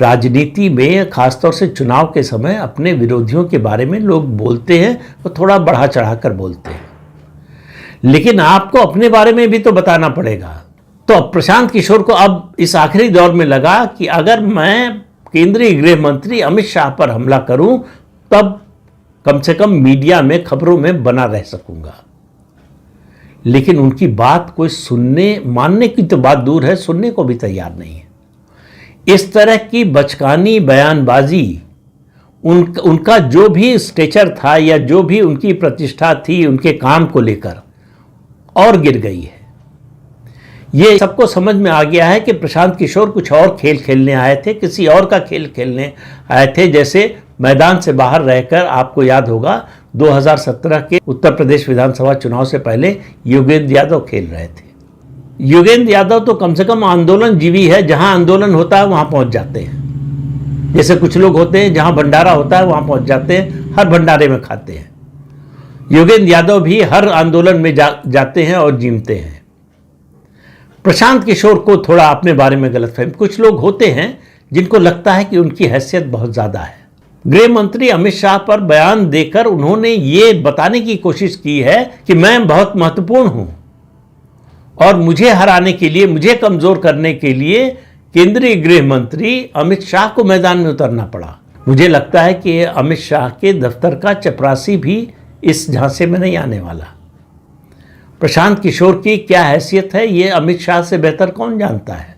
राजनीति में खासतौर से चुनाव के समय अपने विरोधियों के बारे में लोग बोलते हैं और थोड़ा बढ़ा चढ़ाकर बोलते हैं, लेकिन आपको अपने बारे में भी तो बताना पड़ेगा। तो अब प्रशांत किशोर को अब इस आखिरी दौर में लगा कि अगर मैं केंद्रीय गृह मंत्री अमित शाह पर हमला करूं तब कम से कम मीडिया में खबरों में बना रह सकूंगा। लेकिन उनकी बात कोई मानने की तो बात दूर है, सुनने को भी तैयार नहीं है। इस तरह की बचकानी बयानबाजी उनका जो भी स्टेचर था या जो भी उनकी प्रतिष्ठा थी उनके काम को लेकर और गिर गई है। ये सबको समझ में आ गया है कि प्रशांत किशोर कुछ और खेल खेलने आए थे, किसी और का खेल खेलने आए थे। जैसे मैदान से बाहर रहकर, आपको याद होगा 2017 के उत्तर प्रदेश विधानसभा चुनाव से पहले योगेंद्र यादव खेल रहे थे। योगेंद्र यादव तो कम से कम आंदोलन जीवी है, जहां आंदोलन होता है वहां पहुंच जाते हैं। जैसे कुछ लोग होते हैं जहां भंडारा होता है वहां पहुंच जाते हैं, हर भंडारे में खाते हैं। योगेंद्र यादव भी हर आंदोलन में जाते हैं और जीमते हैं। प्रशांत किशोर को थोड़ा अपने बारे में गलतफहमी, कुछ लोग होते हैं जिनको लगता है कि उनकी हैसियत बहुत ज्यादा है। गृह मंत्री अमित शाह पर बयान देकर उन्होंने ये बताने की कोशिश की है कि मैं बहुत महत्वपूर्ण हूं और मुझे हराने के लिए, मुझे कमजोर करने के लिए केंद्रीय गृह मंत्री अमित शाह को मैदान में उतरना पड़ा। मुझे लगता है कि अमित शाह के दफ्तर का चपरासी भी इस झांसे में नहीं आने वाला। प्रशांत किशोर की क्या हैसियत है ये अमित शाह से बेहतर कौन जानता है।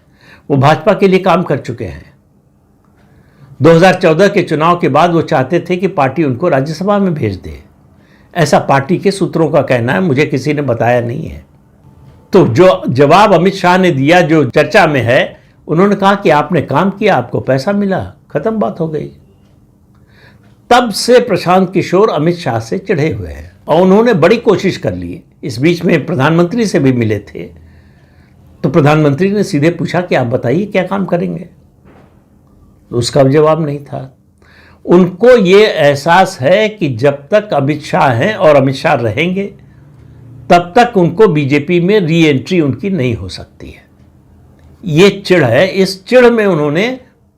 वो भाजपा के लिए काम कर चुके हैं। 2014 के चुनाव के बाद वो चाहते थे कि पार्टी उनको राज्यसभा में भेज दे, ऐसा पार्टी के सूत्रों का कहना है, मुझे किसी ने बताया नहीं है। तो जो जवाब अमित शाह ने दिया जो चर्चा में है, उन्होंने कहा कि आपने काम किया, आपको पैसा मिला, खत्म बात हो गई। तब से प्रशांत किशोर अमित शाह से चिढ़े हुए हैं और उन्होंने बड़ी कोशिश कर ली। इस बीच में प्रधानमंत्री से भी मिले थे, तो प्रधानमंत्री ने सीधे पूछा कि आप बताइए क्या काम करेंगे, तो उसका जवाब नहीं था। उनको ये एहसास है कि जब तक अमित शाह हैं और अमित शाह रहेंगे तब तक उनको बीजेपी में री एंट्री उनकी नहीं हो सकती है। ये चिढ़ है। इस चिढ़ में उन्होंने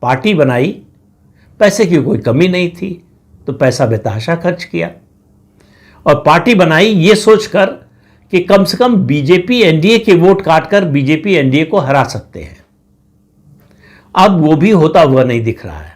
पार्टी बनाई। पैसे की कोई कमी नहीं थी तो पैसा बेतहाशा खर्च किया और पार्टी बनाई ये सोचकर कि कम से कम बीजेपी एनडीए के वोट काटकर बीजेपी एनडीए को हरा सकते हैं। अब वो भी होता हुआ नहीं दिख रहा है।